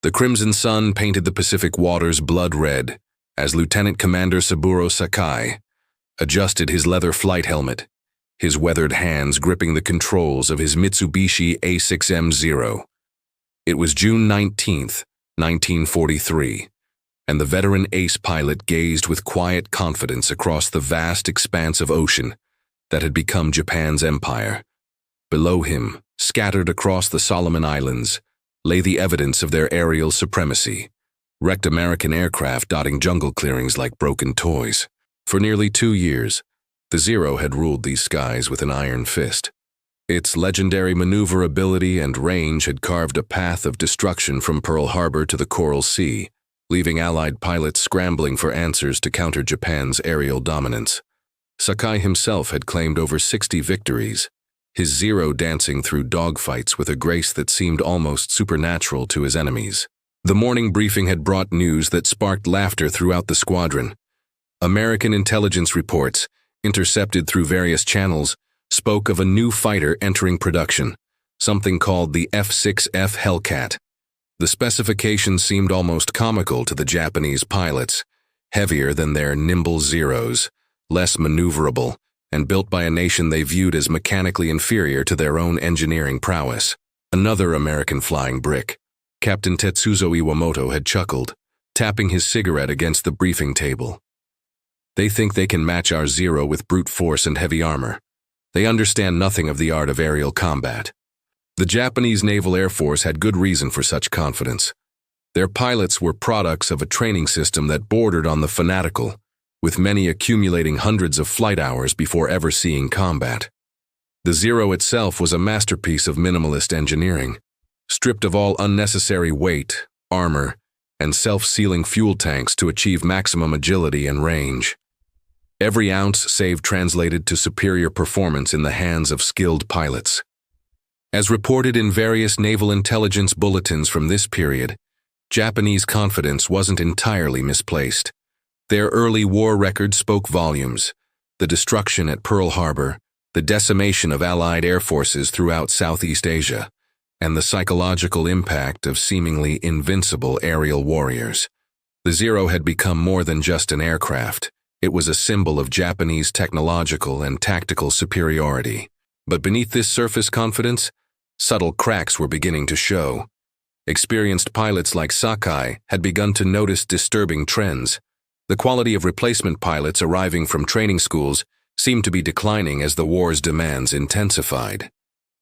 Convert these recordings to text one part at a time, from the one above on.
The crimson sun painted the Pacific waters blood red as Lieutenant Commander Saburo Sakai adjusted his leather flight helmet, his weathered hands gripping the controls of his Mitsubishi A6M0. It was June 19th, 1943, and the veteran ace pilot gazed with quiet confidence across the vast expanse of ocean that had become Japan's empire. Below him, scattered across the Solomon Islands, lay the evidence of their aerial supremacy, wrecked American aircraft dotting jungle clearings like broken toys. For nearly 2 years, the Zero had ruled these skies with an iron fist. Its legendary maneuverability and range had carved a path of destruction from Pearl Harbor to the Coral Sea, leaving Allied pilots scrambling for answers to counter Japan's aerial dominance. Sakai himself had claimed over 60 victories, his Zero dancing through dogfights with a grace that seemed almost supernatural to his enemies. The morning briefing had brought news that sparked laughter throughout the squadron. American intelligence reports, intercepted through various channels, spoke of a new fighter entering production, something called the F6F Hellcat. The specifications seemed almost comical to the Japanese pilots, heavier than their nimble Zeros, less maneuverable, and built by a nation they viewed as mechanically inferior to their own engineering prowess. Another American flying brick. Captain Tetsuzo Iwamoto had chuckled, tapping his cigarette against the briefing table. They think they can match our Zero with brute force and heavy armor. They understand nothing of the art of aerial combat. The Japanese Naval Air Force had good reason for such confidence. Their pilots were products of a training system that bordered on the fanatical, with many accumulating hundreds of flight hours before ever seeing combat. The Zero itself was a masterpiece of minimalist engineering, stripped of all unnecessary weight, armor, and self-sealing fuel tanks to achieve maximum agility and range. Every ounce saved translated to superior performance in the hands of skilled pilots. As reported in various naval intelligence bulletins from this period, Japanese confidence wasn't entirely misplaced. Their early war record spoke volumes: the destruction at Pearl Harbor, the decimation of Allied air forces throughout Southeast Asia, and the psychological impact of seemingly invincible aerial warriors. The Zero had become more than just an aircraft. It was a symbol of Japanese technological and tactical superiority. But beneath this surface confidence, subtle cracks were beginning to show. Experienced pilots like Sakai had begun to notice disturbing trends. The quality of replacement pilots arriving from training schools seemed to be declining as the war's demands intensified.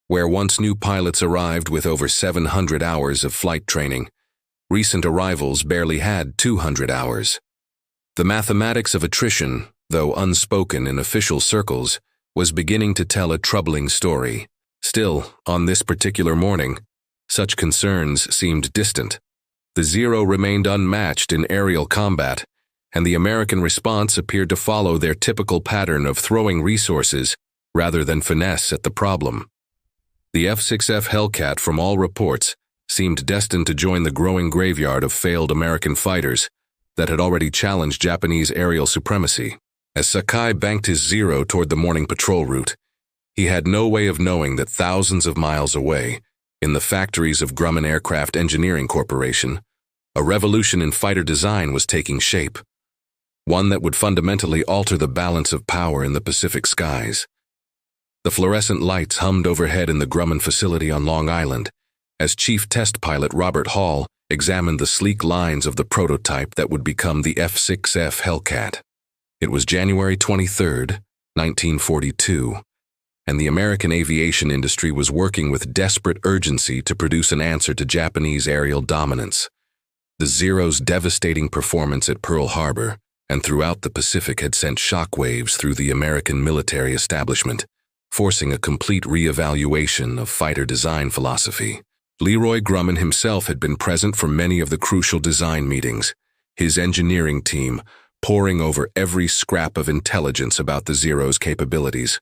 Where once new pilots arrived with over 700 hours of flight training, recent arrivals barely had 200 hours. The mathematics of attrition, though unspoken in official circles, was beginning to tell a troubling story. Still, on this particular morning, such concerns seemed distant. The Zero remained unmatched in aerial combat, and the American response appeared to follow their typical pattern of throwing resources rather than finesse at the problem. The F6F Hellcat, from all reports, seemed destined to join the growing graveyard of failed American fighters that had already challenged Japanese aerial supremacy. As Sakai banked his Zero toward the morning patrol route, he had no way of knowing that thousands of miles away, in the factories of Grumman Aircraft Engineering Corporation, a revolution in fighter design was taking shape, one that would fundamentally alter the balance of power in the Pacific skies. The fluorescent lights hummed overhead in the Grumman facility on Long Island as Chief Test Pilot Robert Hall examined the sleek lines of the prototype that would become the F6F Hellcat. It was January 23, 1942, and the American aviation industry was working with desperate urgency to produce an answer to Japanese aerial dominance. The Zero's devastating performance at Pearl Harbor and throughout the Pacific had sent shockwaves through the American military establishment, forcing a complete reevaluation of fighter design philosophy. Leroy Grumman himself had been present for many of the crucial design meetings, his engineering team poring over every scrap of intelligence about the Zero's capabilities.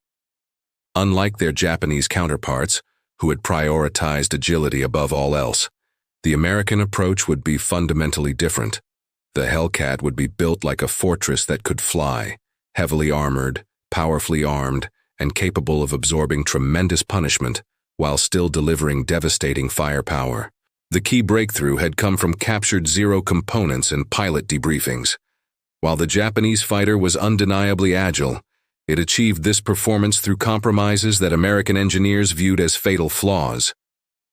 Unlike their Japanese counterparts, who had prioritized agility above all else, the American approach would be fundamentally different. The Hellcat would be built like a fortress that could fly, heavily armored, powerfully armed, and capable of absorbing tremendous punishment while still delivering devastating firepower. The key breakthrough had come from captured Zero components and pilot debriefings. While the Japanese fighter was undeniably agile, it achieved this performance through compromises that American engineers viewed as fatal flaws.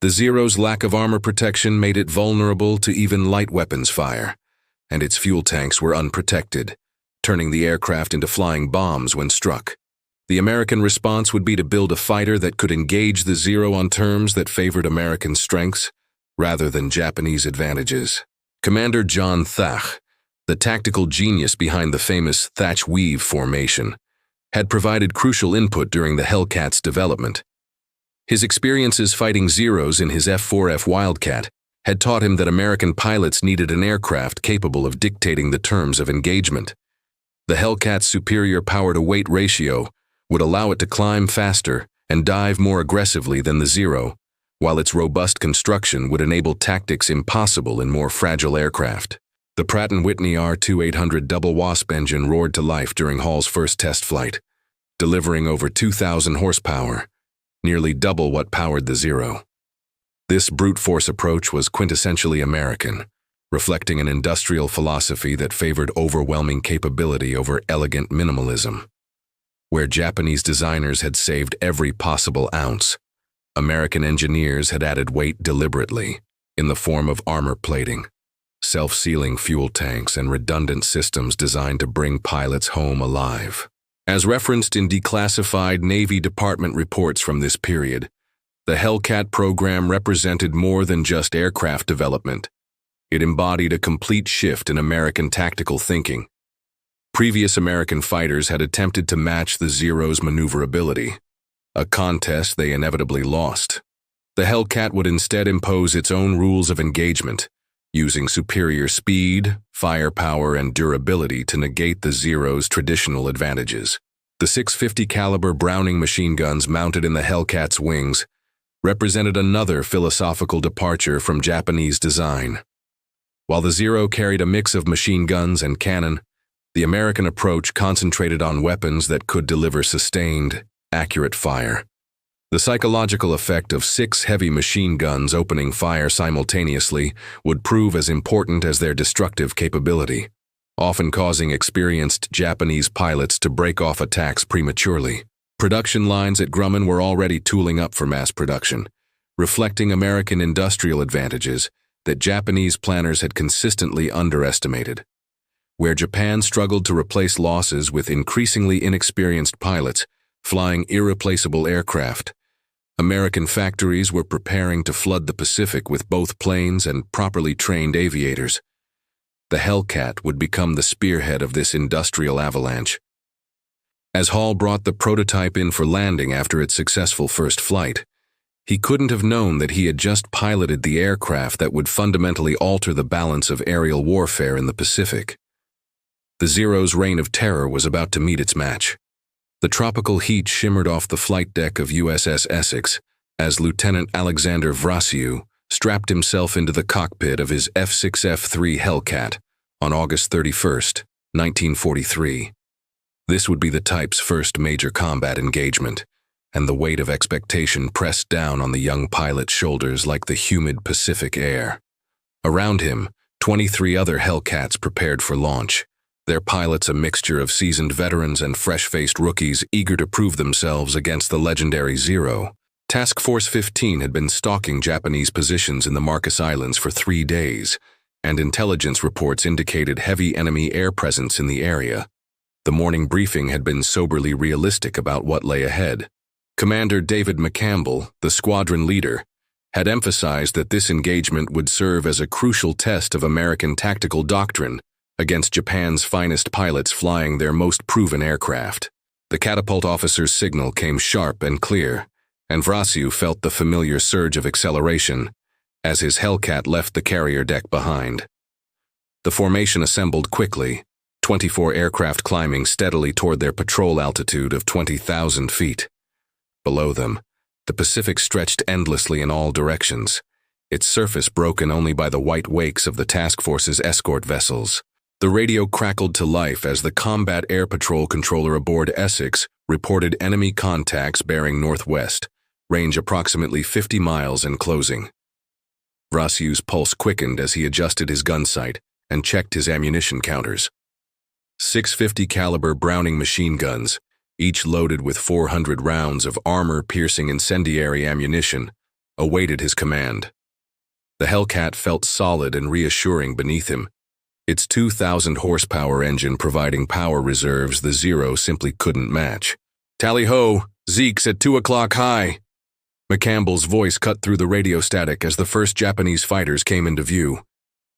The Zero's lack of armor protection made it vulnerable to even light weapons fire, and its fuel tanks were unprotected, turning the aircraft into flying bombs when struck. The American response would be to build a fighter that could engage the Zero on terms that favored American strengths rather than Japanese advantages. Commander John Thach, the tactical genius behind the famous Thatch-Weave formation, had provided crucial input during the Hellcat's development. His experiences fighting Zeros in his F4F Wildcat had taught him that American pilots needed an aircraft capable of dictating the terms of engagement. The Hellcat's superior power-to-weight ratio would allow it to climb faster and dive more aggressively than the Zero, while its robust construction would enable tactics impossible in more fragile aircraft. The Pratt & Whitney R2800 double Wasp engine roared to life during Hall's first test flight, delivering over 2,000 horsepower, nearly double what powered the Zero. This brute force approach was quintessentially American, reflecting an industrial philosophy that favored overwhelming capability over elegant minimalism. Where Japanese designers had saved every possible ounce, American engineers had added weight deliberately, in the form of armor plating, self-sealing fuel tanks, and redundant systems designed to bring pilots home alive. As referenced in declassified Navy Department reports from this period, the Hellcat program represented more than just aircraft development. It embodied a complete shift in American tactical thinking. Previous American fighters had attempted to match the Zero's maneuverability, a contest they inevitably lost. The Hellcat would instead impose its own rules of engagement, using superior speed, firepower, and durability to negate the Zero's traditional advantages. The .650 caliber Browning machine guns mounted in the Hellcat's wings represented another philosophical departure from Japanese design. While the Zero carried a mix of machine guns and cannon, the American approach concentrated on weapons that could deliver sustained, accurate fire. The psychological effect of 6 heavy machine guns opening fire simultaneously would prove as important as their destructive capability, often causing experienced Japanese pilots to break off attacks prematurely. Production lines at Grumman were already tooling up for mass production, reflecting American industrial advantages that Japanese planners had consistently underestimated. Where Japan struggled to replace losses with increasingly inexperienced pilots flying irreplaceable aircraft, American factories were preparing to flood the Pacific with both planes and properly trained aviators. The Hellcat would become the spearhead of this industrial avalanche. As Hall brought the prototype in for landing after its successful first flight, he couldn't have known that he had just piloted the aircraft that would fundamentally alter the balance of aerial warfare in the Pacific. The Zero's reign of terror was about to meet its match. The tropical heat shimmered off the flight deck of USS Essex as Lieutenant Alexander Vrasiu strapped himself into the cockpit of his F6F-3 Hellcat on August 31, 1943. This would be the type's first major combat engagement, and the weight of expectation pressed down on the young pilot's shoulders like the humid Pacific air. Around him, 23 other Hellcats prepared for launch, their pilots a mixture of seasoned veterans and fresh-faced rookies eager to prove themselves against the legendary Zero. Task Force 15 had been stalking Japanese positions in the Marcus Islands for 3 days, and intelligence reports indicated heavy enemy air presence in the area. The morning briefing had been soberly realistic about what lay ahead. Commander David McCampbell, the squadron leader, had emphasized that this engagement would serve as a crucial test of American tactical doctrine against Japan's finest pilots flying their most proven aircraft. The catapult officer's signal came sharp and clear, and Vrasiu felt the familiar surge of acceleration as his Hellcat left the carrier deck behind. The formation assembled quickly, 24 aircraft climbing steadily toward their patrol altitude of 20,000 feet. Below them, the Pacific stretched endlessly in all directions, its surface broken only by the white wakes of the task force's escort vessels. The radio crackled to life as the Combat Air Patrol controller aboard Essex reported enemy contacts bearing northwest, range approximately 50 miles and closing. Vrasiu's pulse quickened as he adjusted his gun sight and checked his ammunition counters. 650 caliber Browning machine guns, each loaded with 400 rounds of armor-piercing incendiary ammunition, awaited his command. The Hellcat felt solid and reassuring beneath him, its 2,000 horsepower engine providing power reserves the Zero simply couldn't match. "Tally-ho, Zeke's at 2 o'clock high." McCampbell's voice cut through the radio static as the first Japanese fighters came into view.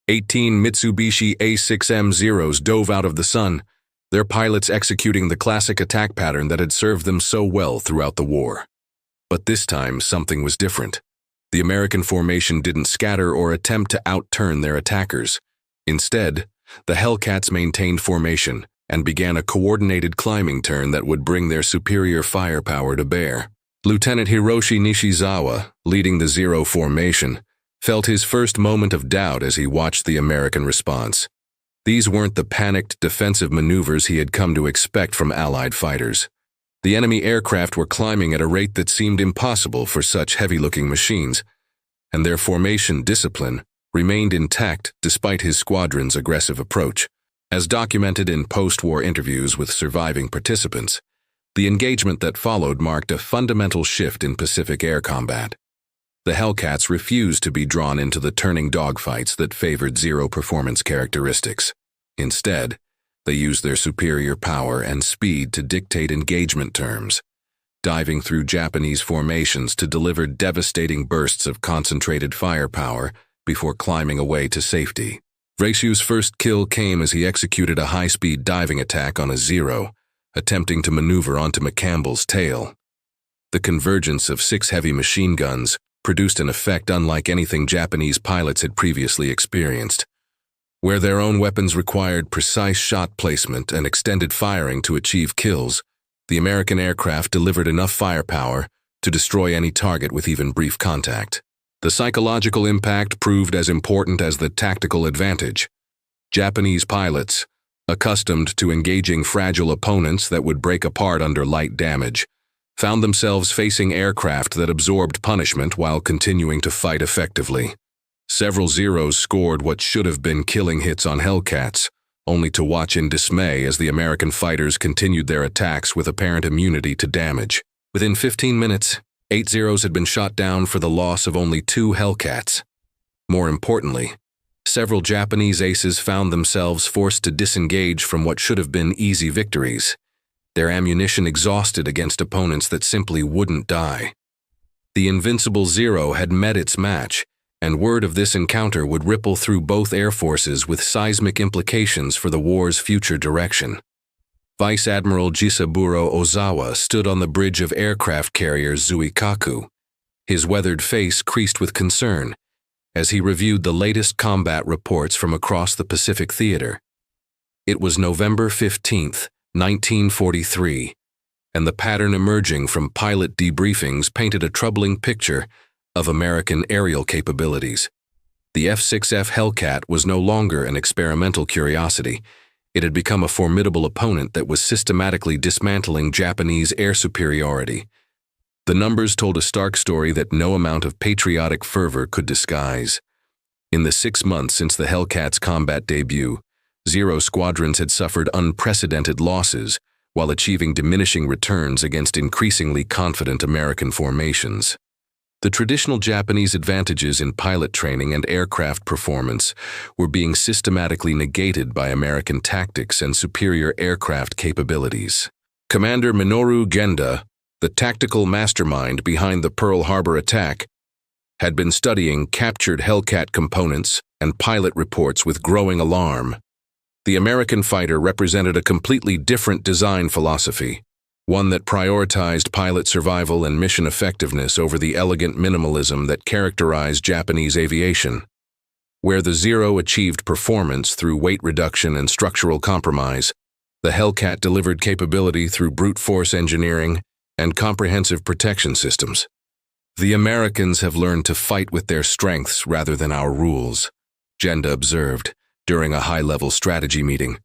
18 Mitsubishi A6M Zeros dove out of the sun, their pilots executing the classic attack pattern that had served them so well throughout the war. But this time, something was different. The American formation didn't scatter or attempt to outturn their attackers. Instead, the Hellcats maintained formation and began a coordinated climbing turn that would bring their superior firepower to bear. Lieutenant Hiroshi Nishizawa, leading the Zero formation, felt his first moment of doubt as he watched the American response. These weren't the panicked defensive maneuvers he had come to expect from Allied fighters. The enemy aircraft were climbing at a rate that seemed impossible for such heavy-looking machines, and their formation discipline remained intact despite his squadron's aggressive approach. As documented in post-war interviews with surviving participants, the engagement that followed marked a fundamental shift in Pacific air combat. The Hellcats refused to be drawn into the turning dogfights that favored Zero performance characteristics. Instead, they used their superior power and speed to dictate engagement terms, diving through Japanese formations to deliver devastating bursts of concentrated firepower before climbing away to safety. Vrasiu's first kill came as he executed a high-speed diving attack on a Zero, attempting to maneuver onto McCampbell's tail. The convergence of 6 heavy machine guns produced an effect unlike anything Japanese pilots had previously experienced. Where their own weapons required precise shot placement and extended firing to achieve kills, the American aircraft delivered enough firepower to destroy any target with even brief contact. The psychological impact proved as important as the tactical advantage. Japanese pilots, accustomed to engaging fragile opponents that would break apart under light damage, found themselves facing aircraft that absorbed punishment while continuing to fight effectively. Several Zeros scored what should have been killing hits on Hellcats, only to watch in dismay as the American fighters continued their attacks with apparent immunity to damage. Within 15 minutes, 8 Zeros had been shot down for the loss of only 2 Hellcats. More importantly, several Japanese aces found themselves forced to disengage from what should have been easy victories, their ammunition exhausted against opponents that simply wouldn't die. The invincible Zero had met its match, and word of this encounter would ripple through both air forces with seismic implications for the war's future direction. Vice Admiral Jisaburo Ozawa stood on the bridge of aircraft carrier Zuikaku, his weathered face creased with concern, as he reviewed the latest combat reports from across the Pacific theater. It was November 15, 1943, and the pattern emerging from pilot debriefings painted a troubling picture of American aerial capabilities. The F6F Hellcat was no longer an experimental curiosity. It had become a formidable opponent that was systematically dismantling Japanese air superiority. The numbers told a stark story that no amount of patriotic fervor could disguise. In the 6 months since the Hellcat's combat debut, Zero squadrons had suffered unprecedented losses while achieving diminishing returns against increasingly confident American formations. The traditional Japanese advantages in pilot training and aircraft performance were being systematically negated by American tactics and superior aircraft capabilities. Commander Minoru Genda, the tactical mastermind behind the Pearl Harbor attack, had been studying captured Hellcat components and pilot reports with growing alarm. The American fighter represented a completely different design philosophy, one that prioritized pilot survival and mission effectiveness over the elegant minimalism that characterized Japanese aviation. Where the Zero achieved performance through weight reduction and structural compromise, the Hellcat delivered capability through brute force engineering and comprehensive protection systems. The Americans have learned to fight with their strengths rather than our rules, Genda observed during a high-level strategy meeting.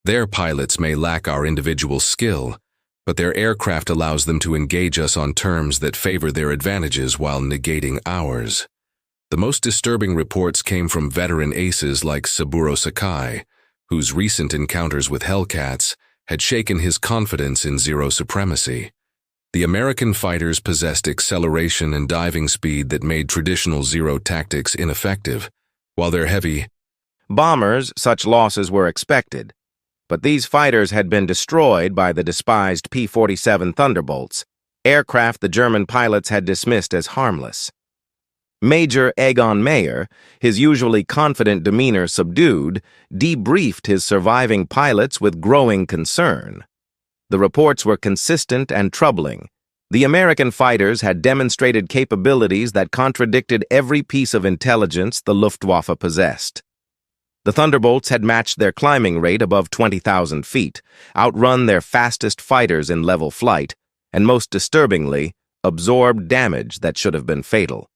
Their pilots may lack our individual skill, but their aircraft allows them to engage us on terms that favor their advantages while negating ours. The most disturbing reports came from veteran aces like Saburo Sakai, whose recent encounters with Hellcats had shaken his confidence in Zero supremacy. The American fighters possessed acceleration and diving speed that made traditional Zero tactics ineffective, while their heavy bombers, such losses were expected. But these fighters had been destroyed by the despised P-47 Thunderbolts, aircraft the German pilots had dismissed as harmless. Major Egon Mayer, his usually confident demeanor subdued, debriefed his surviving pilots with growing concern. The reports were consistent and troubling. The American fighters had demonstrated capabilities that contradicted every piece of intelligence the Luftwaffe possessed. The Thunderbolts had matched their climbing rate above 20,000 feet, outrun their fastest fighters in level flight, and most disturbingly, absorbed damage that should have been fatal.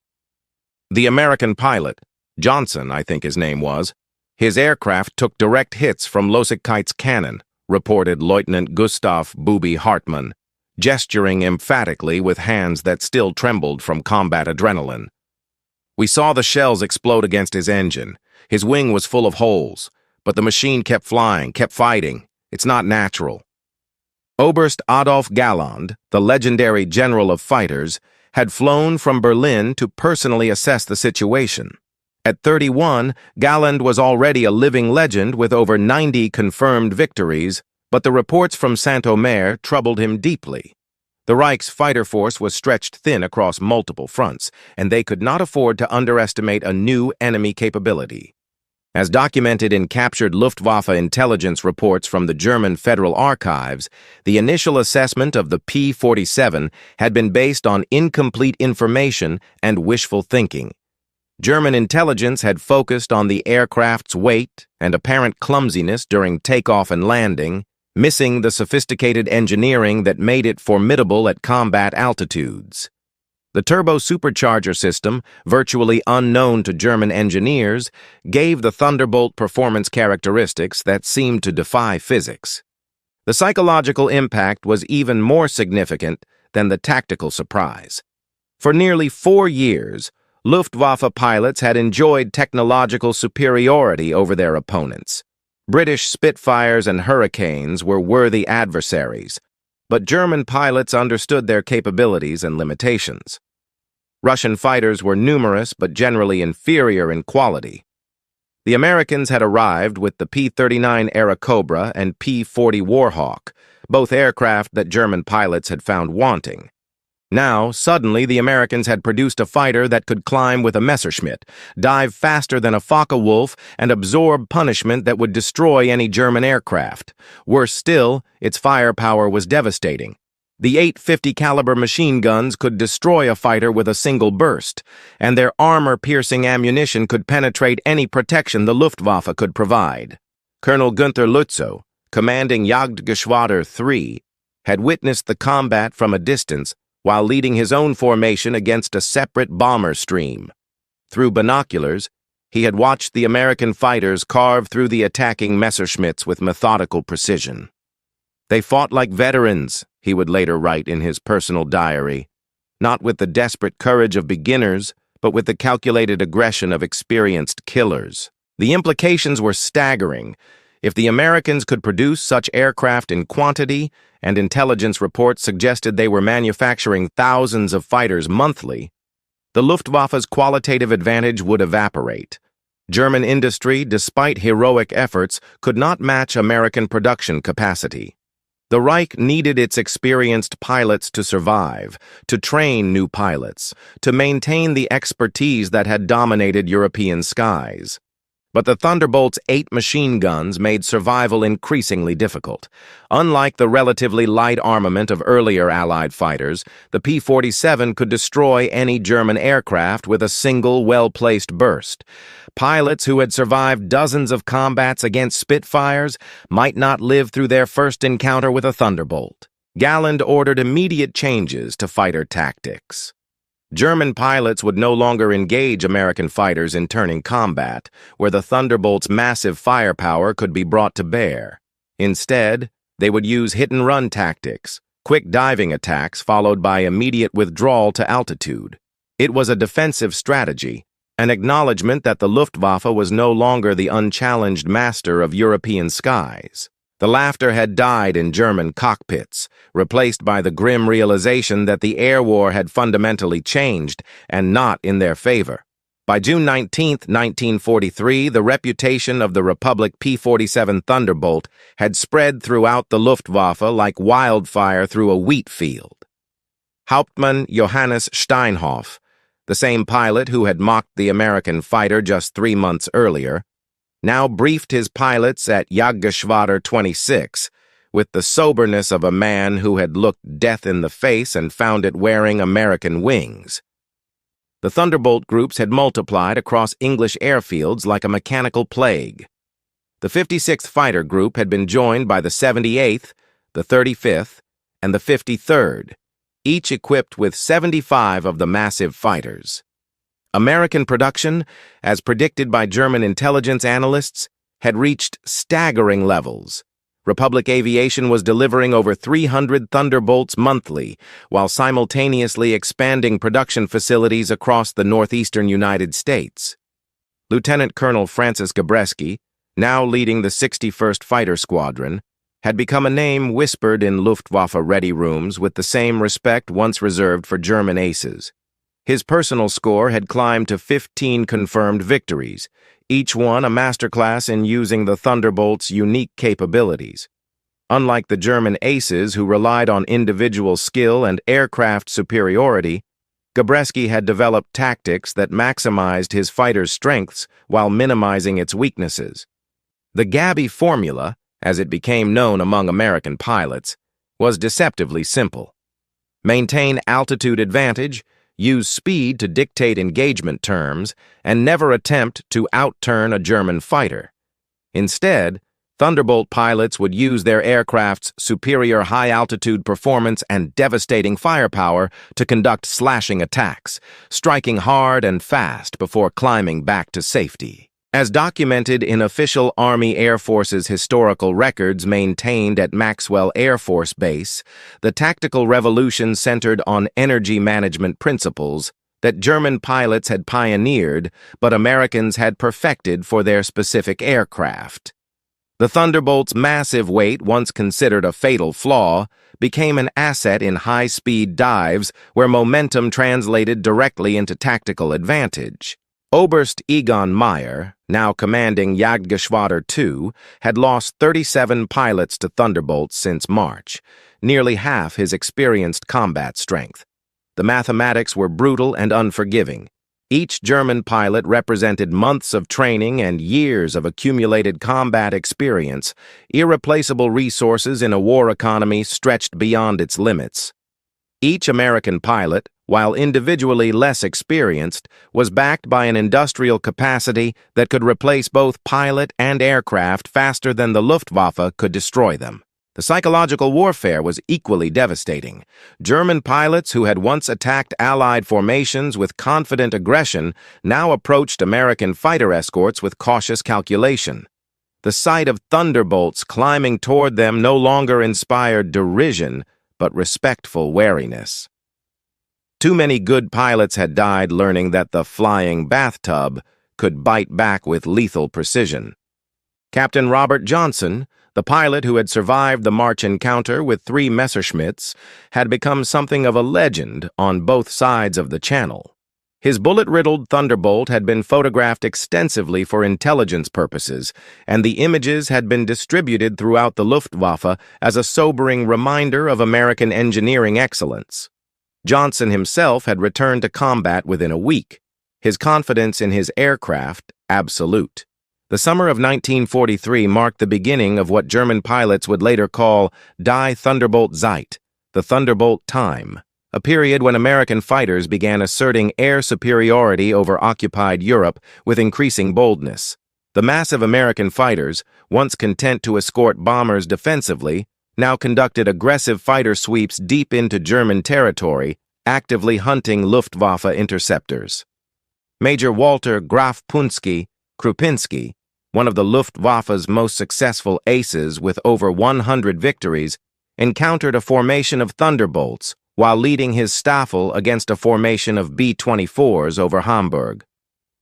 The American pilot, Johnson, I think his name was, his aircraft took direct hits from Losigkeit's cannon, reported Lieutenant Gustav "Booby" Hartmann, gesturing emphatically with hands that still trembled from combat adrenaline. We saw the shells explode against his engine. His wing was full of holes, but the machine kept flying, kept fighting. It's not natural. Oberst Adolf Galland, the legendary general of fighters, had flown from Berlin to personally assess the situation. At 31, Galland was already a living legend with over 90 confirmed victories, but the reports from Saint-Omer troubled him deeply. The Reich's fighter force was stretched thin across multiple fronts, and they could not afford to underestimate a new enemy capability. As documented in captured Luftwaffe intelligence reports from the German Federal Archives, the initial assessment of the P-47 had been based on incomplete information and wishful thinking. German intelligence had focused on the aircraft's weight and apparent clumsiness during takeoff and landing, missing the sophisticated engineering that made it formidable at combat altitudes. The turbo-supercharger system, virtually unknown to German engineers, gave the Thunderbolt performance characteristics that seemed to defy physics. The psychological impact was even more significant than the tactical surprise. For nearly 4 years, Luftwaffe pilots had enjoyed technological superiority over their opponents. British Spitfires and Hurricanes were worthy adversaries, but German pilots understood their capabilities and limitations. Russian fighters were numerous but generally inferior in quality. The Americans had arrived with the P-39 Era Cobra and P-40 Warhawk, both aircraft that German pilots had found wanting. Now, suddenly, the Americans had produced a fighter that could climb with a Messerschmitt, dive faster than a Focke-Wulf, and absorb punishment that would destroy any German aircraft. Worse still, its firepower was devastating. The 850 caliber machine guns could destroy a fighter with a single burst, and their armor-piercing ammunition could penetrate any protection the Luftwaffe could provide. Colonel Günther Lützow, commanding Jagdgeschwader 3, had witnessed the combat from a distance while leading his own formation against a separate bomber stream. Through binoculars, he had watched the American fighters carve through the attacking Messerschmitts with methodical precision. They fought like veterans, he would later write in his personal diary, not with the desperate courage of beginners, but with the calculated aggression of experienced killers. The implications were staggering. If the Americans could produce such aircraft in quantity, and intelligence reports suggested they were manufacturing thousands of fighters monthly, the Luftwaffe's qualitative advantage would evaporate. German industry, despite heroic efforts, could not match American production capacity. The Reich needed its experienced pilots to survive, to train new pilots, to maintain the expertise that had dominated European skies. But the Thunderbolt's 8 machine guns made survival increasingly difficult. Unlike the relatively light armament of earlier Allied fighters, the P-47 could destroy any German aircraft with a single, well-placed burst. Pilots who had survived dozens of combats against Spitfires might not live through their first encounter with a Thunderbolt. Galland ordered immediate changes to fighter tactics. German pilots would no longer engage American fighters in turning combat, where the Thunderbolt's massive firepower could be brought to bear. Instead, they would use hit-and-run tactics, quick diving attacks followed by immediate withdrawal to altitude. It was a defensive strategy, an acknowledgement that the Luftwaffe was no longer the unchallenged master of European skies. The laughter had died in German cockpits, replaced by the grim realization that the air war had fundamentally changed, and not in their favor. By June 19, 1943, the reputation of the Republic P-47 Thunderbolt had spread throughout the Luftwaffe like wildfire through a wheat field. Hauptmann Johannes Steinhoff, the same pilot who had mocked the American fighter just 3 months earlier, now briefed his pilots at Jagdgeschwader 26 with the soberness of a man who had looked death in the face and found it wearing American wings. The Thunderbolt groups had multiplied across English airfields like a mechanical plague. The 56th Fighter Group had been joined by the 78th, the 35th, and the 53rd, each equipped with 75 of the massive fighters. American production, as predicted by German intelligence analysts, had reached staggering levels. Republic Aviation was delivering over 300 Thunderbolts monthly, while simultaneously expanding production facilities across the northeastern United States. Lieutenant Colonel Francis Gabreski, now leading the 61st Fighter Squadron, had become a name whispered in Luftwaffe ready rooms with the same respect once reserved for German aces. His personal score had climbed to 15 confirmed victories, each one a masterclass in using the Thunderbolt's unique capabilities. Unlike the German aces who relied on individual skill and aircraft superiority, Gabreski had developed tactics that maximized his fighter's strengths while minimizing its weaknesses. The Gabby formula, as it became known among American pilots, was deceptively simple. Maintain altitude advantage, use speed to dictate engagement terms, and never attempt to outturn a German fighter. Instead, Thunderbolt pilots would use their aircraft's superior high-altitude performance and devastating firepower to conduct slashing attacks, striking hard and fast before climbing back to safety. As documented in official Army Air Force's historical records maintained at Maxwell Air Force Base, the tactical revolution centered on energy management principles that German pilots had pioneered but Americans had perfected for their specific aircraft. The Thunderbolt's massive weight, once considered a fatal flaw, became an asset in high-speed dives where momentum translated directly into tactical advantage. Oberst Egon Meyer, now commanding Jagdgeschwader 2, had lost 37 pilots to Thunderbolts since March, nearly half his experienced combat strength. The mathematics were brutal and unforgiving. Each German pilot represented months of training and years of accumulated combat experience, irreplaceable resources in a war economy stretched beyond its limits. Each American pilot, while individually less experienced, was backed by an industrial capacity that could replace both pilot and aircraft faster than the Luftwaffe could destroy them. The psychological warfare was equally devastating. German pilots who had once attacked Allied formations with confident aggression now approached American fighter escorts with cautious calculation. The sight of Thunderbolts climbing toward them no longer inspired derision, but respectful wariness. Too many good pilots had died learning that the flying bathtub could bite back with lethal precision. Captain Robert Johnson, the pilot who had survived the March encounter with 3 Messerschmitts, had become something of a legend on both sides of the channel. His bullet-riddled Thunderbolt had been photographed extensively for intelligence purposes, and the images had been distributed throughout the Luftwaffe as a sobering reminder of American engineering excellence. Johnson himself had returned to combat within a week, his confidence in his aircraft absolute. The summer of 1943 marked the beginning of what German pilots would later call Die Thunderbolt Zeit, the Thunderbolt time, a period when American fighters began asserting air superiority over occupied Europe with increasing boldness. The massive American fighters, once content to escort bombers defensively, now conducted aggressive fighter sweeps deep into German territory, actively hunting Luftwaffe interceptors. Major Walter Graf Krupinski, one of the Luftwaffe's most successful aces with over 100 victories, encountered a formation of Thunderbolts while leading his Staffel against a formation of B-24s over Hamburg.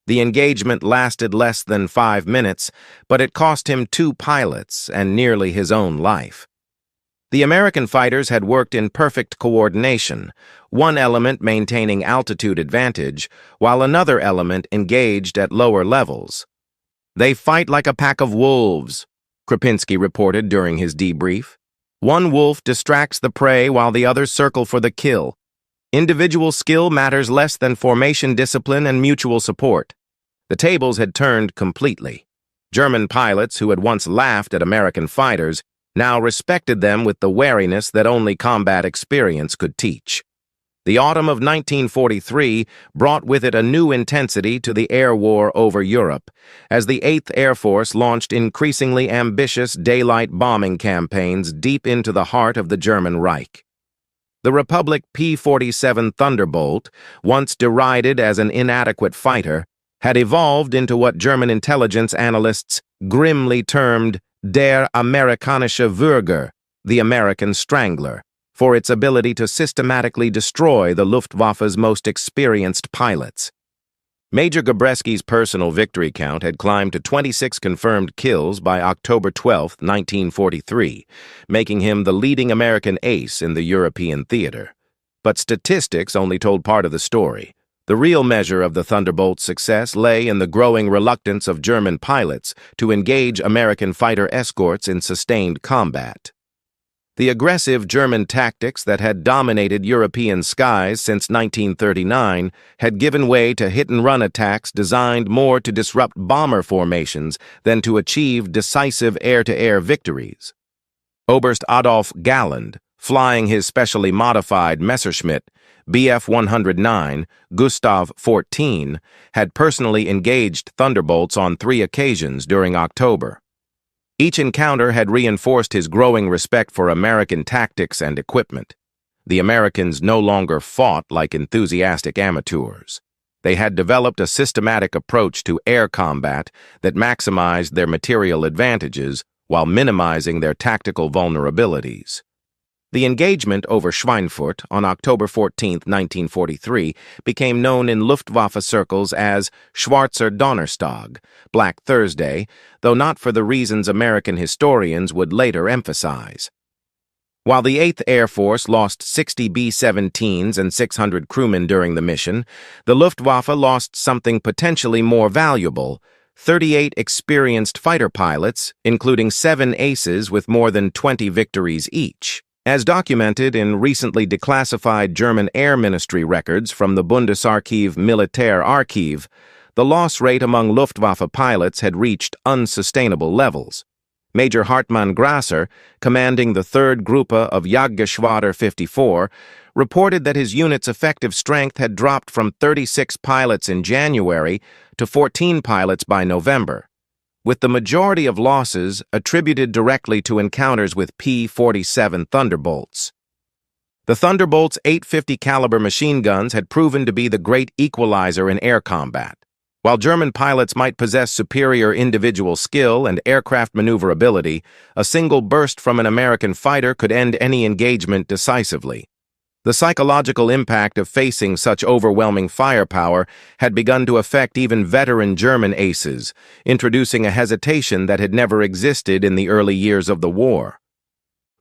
The engagement lasted less than 5 minutes, but it cost him 2 pilots and nearly his own life. The American fighters had worked in perfect coordination, one element maintaining altitude advantage, while another element engaged at lower levels. "They fight like a pack of wolves," Krapinski reported during his debrief. "One wolf distracts the prey while the others circle for the kill. Individual skill matters less than formation discipline and mutual support." The tables had turned completely. German pilots who had once laughed at American fighters now respected them with the wariness that only combat experience could teach. The autumn of 1943 brought with it a new intensity to the air war over Europe, as the 8th Air Force launched increasingly ambitious daylight bombing campaigns deep into the heart of the German Reich. The Republic P-47 Thunderbolt, once derided as an inadequate fighter, had evolved into what German intelligence analysts grimly termed der amerikanische Würger, the American Strangler, for its ability to systematically destroy the Luftwaffe's most experienced pilots. Major Gabreski's personal victory count had climbed to 26 confirmed kills by October 12, 1943, making him the leading American ace in the European theater. But statistics only told part of the story. The real measure of the Thunderbolt's success lay in the growing reluctance of German pilots to engage American fighter escorts in sustained combat. The aggressive German tactics that had dominated European skies since 1939 had given way to hit-and-run attacks designed more to disrupt bomber formations than to achieve decisive air-to-air victories. Oberst Adolf Galland, flying his specially modified Messerschmitt Bf-109, Gustav 14, had personally engaged Thunderbolts on 3 occasions during October. Each encounter had reinforced his growing respect for American tactics and equipment. The Americans no longer fought like enthusiastic amateurs. They had developed a systematic approach to air combat that maximized their material advantages while minimizing their tactical vulnerabilities. The engagement over Schweinfurt on October 14, 1943, became known in Luftwaffe circles as Schwarzer Donnerstag, Black Thursday, though not for the reasons American historians would later emphasize. While the 8th Air Force lost 60 B-17s and 600 crewmen during the mission, the Luftwaffe lost something potentially more valuable: 38 experienced fighter pilots, including 7 aces with more than 20 victories each. As documented in recently declassified German Air Ministry records from the Bundesarchiv Militärarchiv, the loss rate among Luftwaffe pilots had reached unsustainable levels. Major Hartmann Grasser, commanding the 3rd Gruppe of Jagdgeschwader 54, reported that his unit's effective strength had dropped from 36 pilots in January to 14 pilots by November, with the majority of losses attributed directly to encounters with P-47 Thunderbolts. The Thunderbolt's 850 caliber machine guns had proven to be the great equalizer in air combat. While German pilots might possess superior individual skill and aircraft maneuverability, a single burst from an American fighter could end any engagement decisively. The psychological impact of facing such overwhelming firepower had begun to affect even veteran German aces, introducing a hesitation that had never existed in the early years of the war.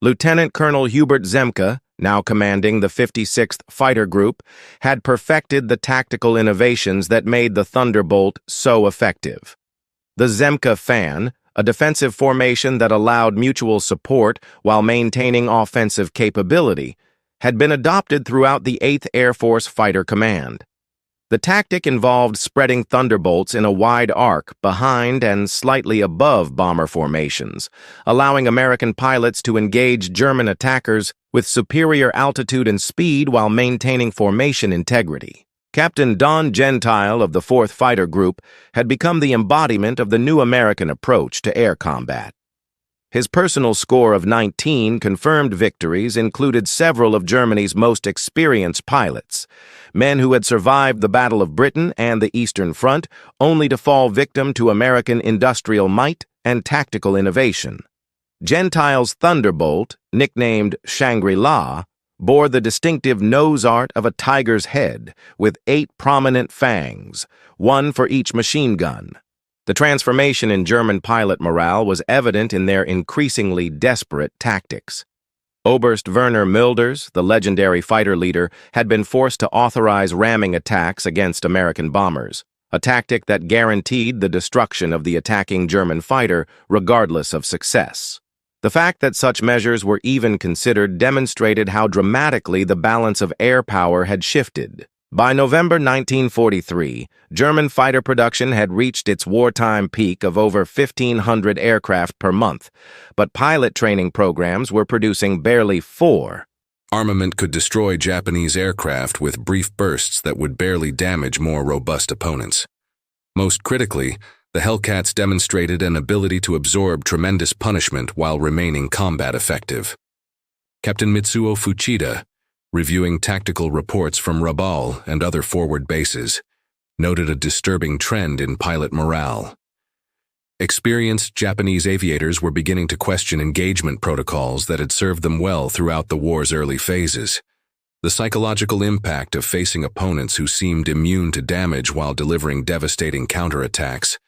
Lieutenant Colonel Hubert Zemke, now commanding the 56th Fighter Group, had perfected the tactical innovations that made the Thunderbolt so effective. The Zemke fan, a defensive formation that allowed mutual support while maintaining offensive capability, had been adopted throughout the 8th Air Force Fighter Command. The tactic involved spreading Thunderbolts in a wide arc behind and slightly above bomber formations, allowing American pilots to engage German attackers with superior altitude and speed while maintaining formation integrity. Captain Don Gentile of the 4th Fighter Group had become the embodiment of the new American approach to air combat. His personal score of 19 confirmed victories included several of Germany's most experienced pilots, men who had survived the Battle of Britain and the Eastern Front only to fall victim to American industrial might and tactical innovation. Gentile's Thunderbolt, nicknamed Shangri-La, bore the distinctive nose art of a tiger's head with 8 prominent fangs, one for each machine gun. The transformation in German pilot morale was evident in their increasingly desperate tactics. Oberst Werner Milders, the legendary fighter leader, had been forced to authorize ramming attacks against American bombers, a tactic that guaranteed the destruction of the attacking German fighter regardless of success. The fact that such measures were even considered demonstrated how dramatically the balance of air power had shifted. By November 1943, German fighter production had reached its wartime peak of over 1,500 aircraft per month, but pilot training programs were producing barely 4. Armament could destroy Japanese aircraft with brief bursts that would barely damage more robust opponents. Most critically, the Hellcats demonstrated an ability to absorb tremendous punishment while remaining combat effective. Captain Mitsuo Fuchida, reviewing tactical reports from Rabaul and other forward bases, noted a disturbing trend in pilot morale. Experienced Japanese aviators were beginning to question engagement protocols that had served them well throughout the war's early phases. The psychological impact of facing opponents who seemed immune to damage while delivering devastating counterattacks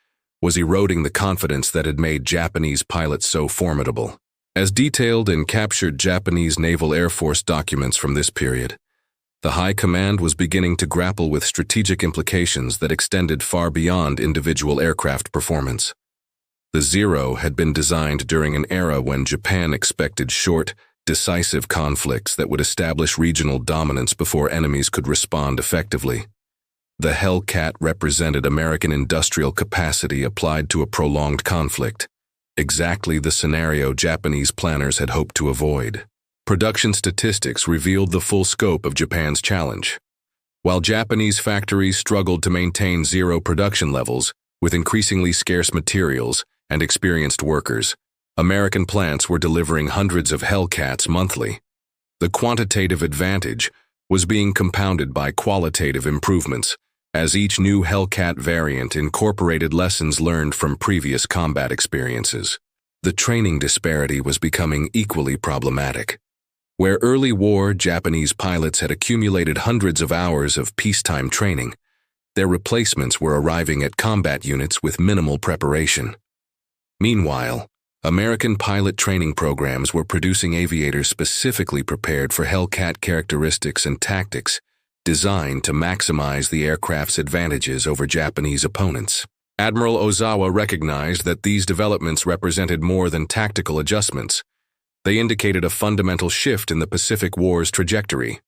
was eroding the confidence that had made Japanese pilots so formidable. As detailed in captured Japanese Naval Air Force documents from this period, the High Command was beginning to grapple with strategic implications that extended far beyond individual aircraft performance. The Zero had been designed during an era when Japan expected short, decisive conflicts that would establish regional dominance before enemies could respond effectively. The Hellcat represented American industrial capacity applied to a prolonged conflict, exactly the scenario Japanese planners had hoped to avoid. Production statistics revealed the full scope of Japan's challenge. While Japanese factories struggled to maintain zero production levels, with increasingly scarce materials and experienced workers, American plants were delivering hundreds of Hellcats monthly. The quantitative advantage was being compounded by qualitative improvements, as each new Hellcat variant incorporated lessons learned from previous combat experiences. The training disparity was becoming equally problematic. Where early war Japanese pilots had accumulated hundreds of hours of peacetime training, their replacements were arriving at combat units with minimal preparation. Meanwhile, American pilot training programs were producing aviators specifically prepared for Hellcat characteristics and tactics, designed to maximize the aircraft's advantages over Japanese opponents. Admiral Ozawa recognized that these developments represented more than tactical adjustments. They indicated a fundamental shift in the Pacific War's trajectory.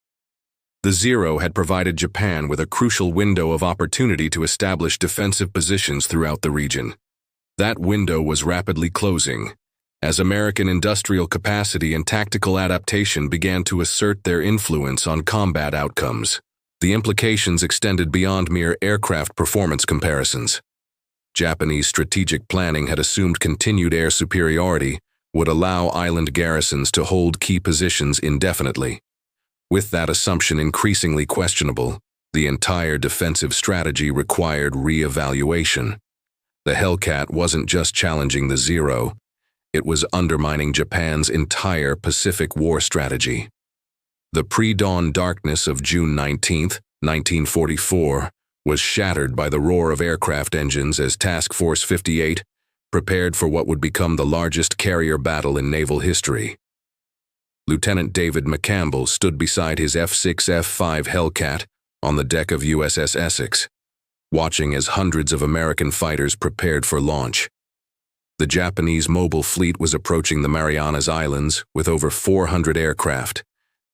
The Zero had provided Japan with a crucial window of opportunity to establish defensive positions throughout the region. That window was rapidly closing, as American industrial capacity and tactical adaptation began to assert their influence on combat outcomes. The implications extended beyond mere aircraft performance comparisons. Japanese strategic planning had assumed continued air superiority would allow island garrisons to hold key positions indefinitely. With that assumption increasingly questionable, the entire defensive strategy required re-evaluation. The Hellcat wasn't just challenging the Zero, it was undermining Japan's entire Pacific War strategy. The pre-dawn darkness of June 19, 1944, was shattered by the roar of aircraft engines as Task Force 58 prepared for what would become the largest carrier battle in naval history. Lieutenant David McCampbell stood beside his F6F Hellcat on the deck of USS Essex, watching as hundreds of American fighters prepared for launch. The Japanese mobile fleet was approaching the Marianas Islands with over 400 aircraft,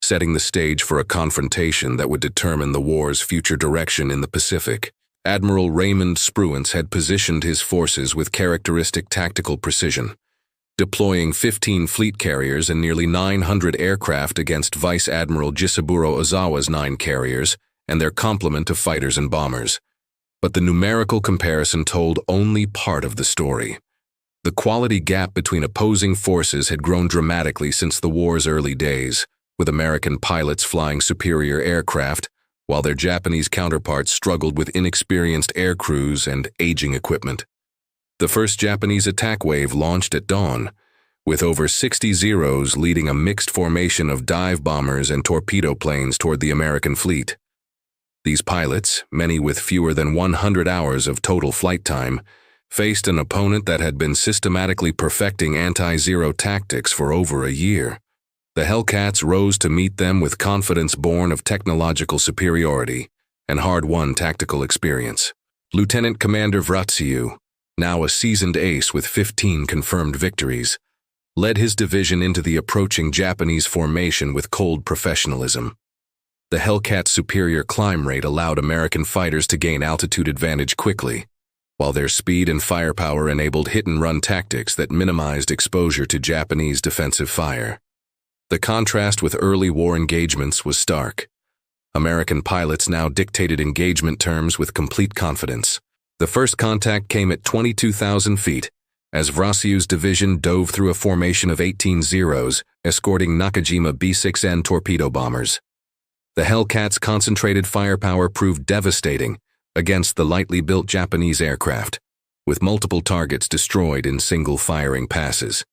setting the stage for a confrontation that would determine the war's future direction in the Pacific. Admiral Raymond Spruance had positioned his forces with characteristic tactical precision, deploying 15 fleet carriers and nearly 900 aircraft against Vice Admiral Jisaburo Ozawa's 9 carriers and their complement of fighters and bombers. But the numerical comparison told only part of the story. The quality gap between opposing forces had grown dramatically since the war's early days, with American pilots flying superior aircraft, while their Japanese counterparts struggled with inexperienced air crews and aging equipment. The first Japanese attack wave launched at dawn, with over 60 Zeros leading a mixed formation of dive bombers and torpedo planes toward the American fleet. These pilots, many with fewer than 100 hours of total flight time, faced an opponent that had been systematically perfecting anti-Zero tactics for over a year. The Hellcats rose to meet them with confidence born of technological superiority and hard-won tactical experience. Lieutenant Commander Vrasiu, now a seasoned ace with 15 confirmed victories, led his division into the approaching Japanese formation with cold professionalism. The Hellcat's superior climb rate allowed American fighters to gain altitude advantage quickly, while their speed and firepower enabled hit-and-run tactics that minimized exposure to Japanese defensive fire. The contrast with early war engagements was stark. American pilots now dictated engagement terms with complete confidence. The first contact came at 22,000 feet, as Vrasiu's division dove through a formation of 18 Zeros, escorting Nakajima B-6N torpedo bombers. The Hellcats' concentrated firepower proved devastating against the lightly built Japanese aircraft, with multiple targets destroyed in single firing passes.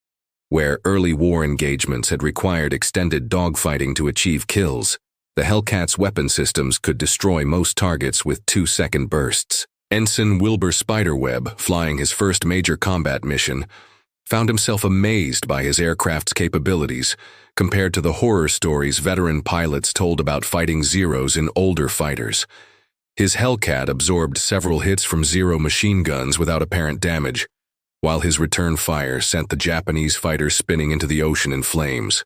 Where early war engagements had required extended dogfighting to achieve kills, the Hellcats' weapon systems could destroy most targets with 2-second bursts. Ensign Wilbur Spiderweb, flying his first major combat mission, found himself amazed by his aircraft's capabilities compared to the horror stories veteran pilots told about fighting Zeros in older fighters. His Hellcat absorbed several hits from Zero machine guns without apparent damage, while his return fire sent the Japanese fighter spinning into the ocean in flames.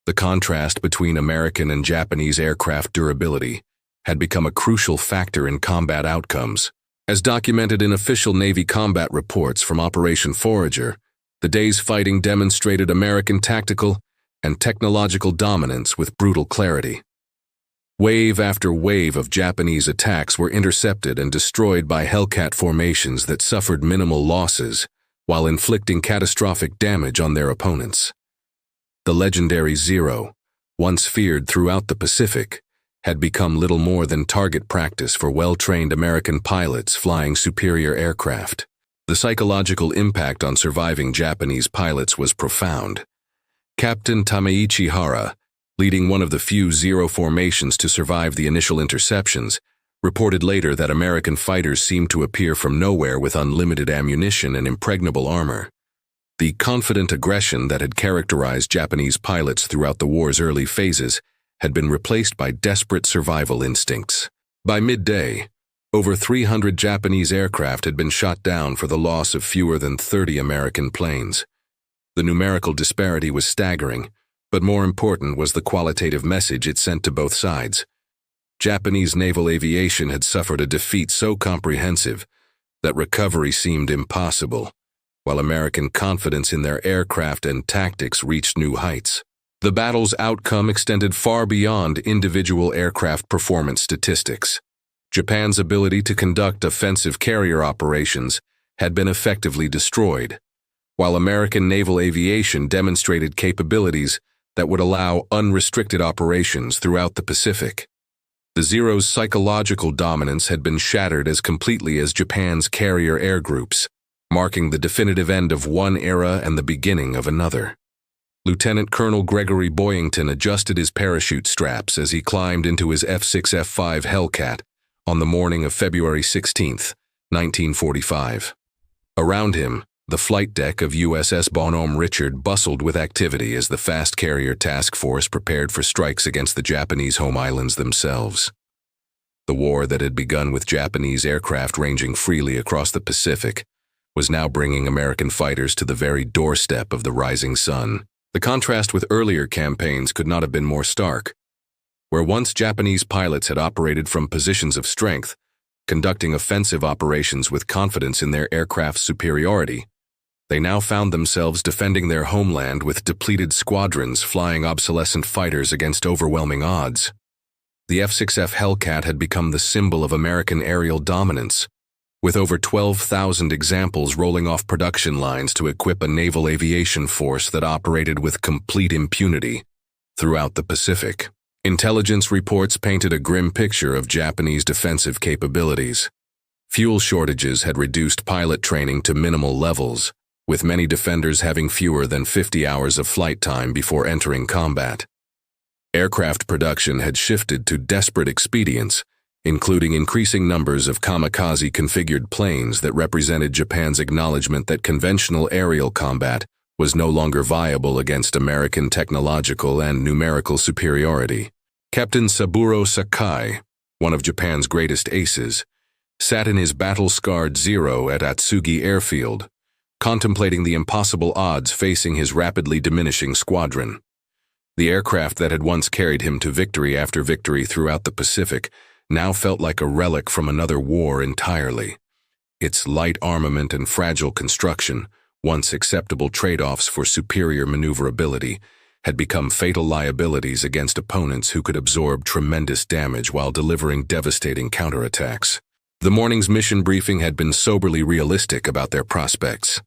The contrast between American and Japanese aircraft durability had become a crucial factor in combat outcomes. As documented in official Navy combat reports from Operation Forager, the day's fighting demonstrated American tactical and technological dominance with brutal clarity. Wave after wave of Japanese attacks were intercepted and destroyed by Hellcat formations that suffered minimal losses while inflicting catastrophic damage on their opponents. The legendary Zero, once feared throughout the Pacific, had become little more than target practice for well-trained American pilots flying superior aircraft. The psychological impact on surviving Japanese pilots was profound. Captain Tameichi Hara, leading one of the few Zero formations to survive the initial interceptions, reported later that American fighters seemed to appear from nowhere with unlimited ammunition and impregnable armor. The confident aggression that had characterized Japanese pilots throughout the war's early phases had been replaced by desperate survival instincts. By midday, over 300 Japanese aircraft had been shot down for the loss of fewer than 30 American planes. The numerical disparity was staggering, but more important was the qualitative message it sent to both sides. Japanese naval aviation had suffered a defeat so comprehensive that recovery seemed impossible, while American confidence in their aircraft and tactics reached new heights. The battle's outcome extended far beyond individual aircraft performance statistics. Japan's ability to conduct offensive carrier operations had been effectively destroyed, while American naval aviation demonstrated capabilities that would allow unrestricted operations throughout the Pacific. The Zero's psychological dominance had been shattered as completely as Japan's carrier air groups, marking the definitive end of one era and the beginning of another. Lieutenant Colonel Gregory Boyington adjusted his parachute straps as he climbed into his F6F Hellcat on the morning of February 16, 1945. Around him, the flight deck of USS Bonhomme Richard bustled with activity as the fast carrier task force prepared for strikes against the Japanese home islands themselves. The war that had begun with Japanese aircraft ranging freely across the Pacific was now bringing American fighters to the very doorstep of the rising sun. The contrast with earlier campaigns could not have been more stark. Where once Japanese pilots had operated from positions of strength, conducting offensive operations with confidence in their aircraft's superiority, they now found themselves defending their homeland with depleted squadrons flying obsolescent fighters against overwhelming odds. The F6F Hellcat had become the symbol of American aerial dominance, with over 12,000 examples rolling off production lines to equip a naval aviation force that operated with complete impunity throughout the Pacific. Intelligence reports painted a grim picture of Japanese defensive capabilities. Fuel shortages had reduced pilot training to minimal levels, with many defenders having fewer than 50 hours of flight time before entering combat. Aircraft production had shifted to desperate expedients, including increasing numbers of kamikaze-configured planes that represented Japan's acknowledgement that conventional aerial combat was no longer viable against American technological and numerical superiority. Captain Saburo Sakai, one of Japan's greatest aces, sat in his battle-scarred Zero at Atsugi Airfield, contemplating the impossible odds facing his rapidly diminishing squadron. The aircraft that had once carried him to victory after victory throughout the Pacific now felt like a relic from another war entirely. Its light armament and fragile construction, once acceptable trade-offs for superior maneuverability, had become fatal liabilities against opponents who could absorb tremendous damage while delivering devastating counterattacks. The morning's mission briefing had been soberly realistic about their prospects.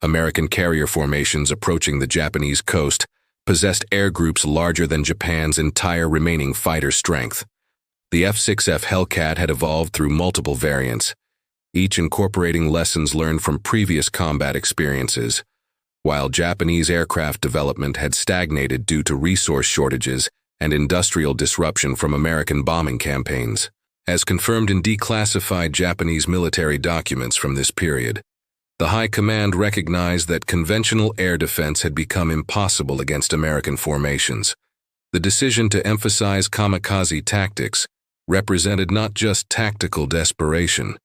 American carrier formations approaching the Japanese coast possessed air groups larger than Japan's entire remaining fighter strength. The F6F Hellcat had evolved through multiple variants, each incorporating lessons learned from previous combat experiences, while Japanese aircraft development had stagnated due to resource shortages and industrial disruption from American bombing campaigns. As confirmed in declassified Japanese military documents from this period, the High Command recognized that conventional air defense had become impossible against American formations. The decision to emphasize kamikaze tactics represented not just tactical desperation,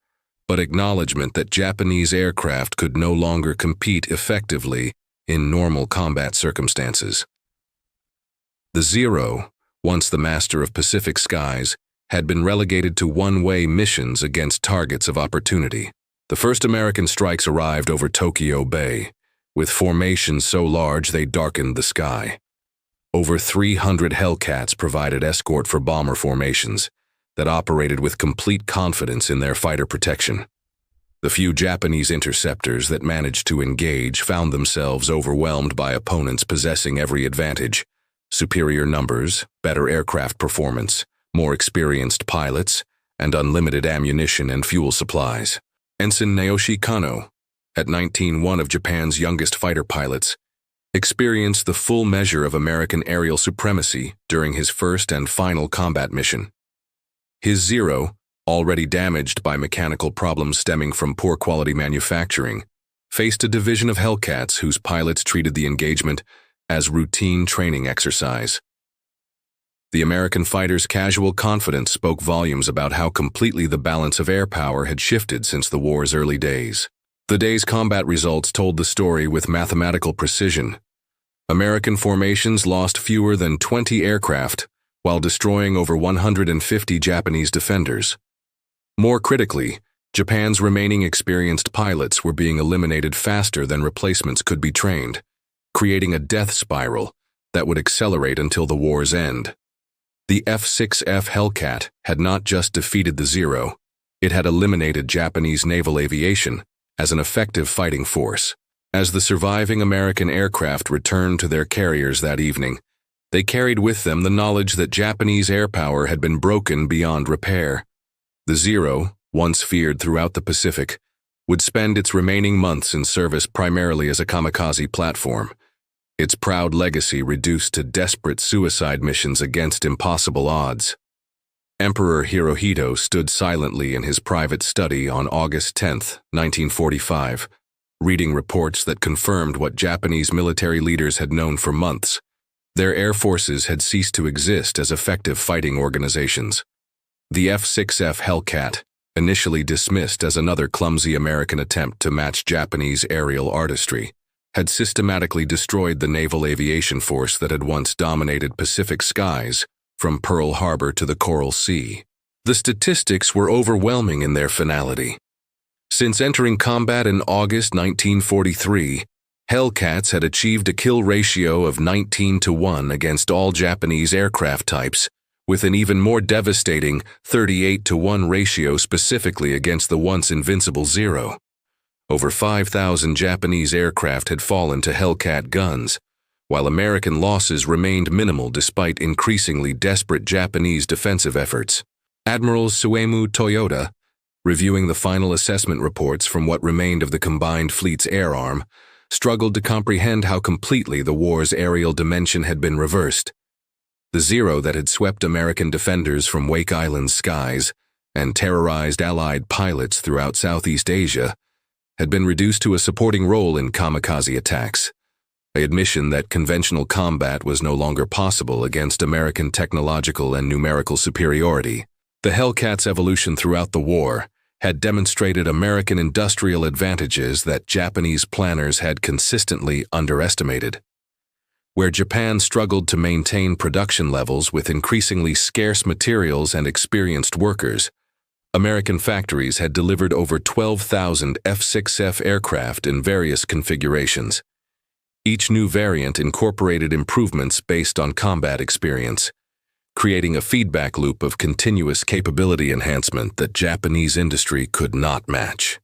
but acknowledgement that Japanese aircraft could no longer compete effectively in normal combat circumstances. The Zero, once the master of Pacific skies, had been relegated to one-way missions against targets of opportunity. The first American strikes arrived over Tokyo Bay, with formations so large they darkened the sky. Over 300 Hellcats provided escort for bomber formations that operated with complete confidence in their fighter protection. The few Japanese interceptors that managed to engage found themselves overwhelmed by opponents possessing every advantage: superior numbers, better aircraft performance, more experienced pilots, and unlimited ammunition and fuel supplies. Ensign Naoshi Kano, at 19, one of Japan's youngest fighter pilots, experienced the full measure of American aerial supremacy during his first and final combat mission. His Zero, already damaged by mechanical problems stemming from poor quality manufacturing, faced a division of Hellcats whose pilots treated the engagement as routine training exercise. The American fighter's casual confidence spoke volumes about how completely the balance of air power had shifted since the war's early days. The day's combat results told the story with mathematical precision. American formations lost fewer than 20 aircraft, while destroying over 150 Japanese defenders. More critically, Japan's remaining experienced pilots were being eliminated faster than replacements could be trained, creating a death spiral that would accelerate until the war's end. The F6F Hellcat had not just defeated the Zero, it had eliminated Japanese naval aviation as an effective fighting force. As the surviving American aircraft returned to their carriers that evening, they carried with them the knowledge that Japanese air power had been broken beyond repair. The Zero, once feared throughout the Pacific, would spend its remaining months in service primarily as a kamikaze platform, its proud legacy reduced to desperate suicide missions against impossible odds. Emperor Hirohito stood silently in his private study on August 10, 1945, reading reports that confirmed what Japanese military leaders had known for months. Their air forces had ceased to exist as effective fighting organizations. The F6F Hellcat, initially dismissed as another clumsy American attempt to match Japanese aerial artistry, had systematically destroyed the naval aviation force that had once dominated Pacific skies from Pearl Harbor to the Coral Sea. The statistics were overwhelming in their finality. Since entering combat in August 1943, Hellcats had achieved a kill ratio of 19-1 against all Japanese aircraft types, with an even more devastating 38-1 ratio specifically against the once invincible Zero. Over 5,000 Japanese aircraft had fallen to Hellcat guns, while American losses remained minimal despite increasingly desperate Japanese defensive efforts. Admiral Suemu Toyota, reviewing the final assessment reports from what remained of the combined fleet's air arm, struggled to comprehend how completely the war's aerial dimension had been reversed. The Zero that had swept American defenders from Wake Island's skies and terrorized Allied pilots throughout Southeast Asia had been reduced to a supporting role in kamikaze attacks, an admission that conventional combat was no longer possible against American technological and numerical superiority. The Hellcat's evolution throughout the war had demonstrated American industrial advantages that Japanese planners had consistently underestimated. Where Japan struggled to maintain production levels with increasingly scarce materials and experienced workers, American factories had delivered over 12,000 F6F aircraft in various configurations. Each new variant incorporated improvements based on combat experience, creating a feedback loop of continuous capability enhancement that Japanese industry could not match.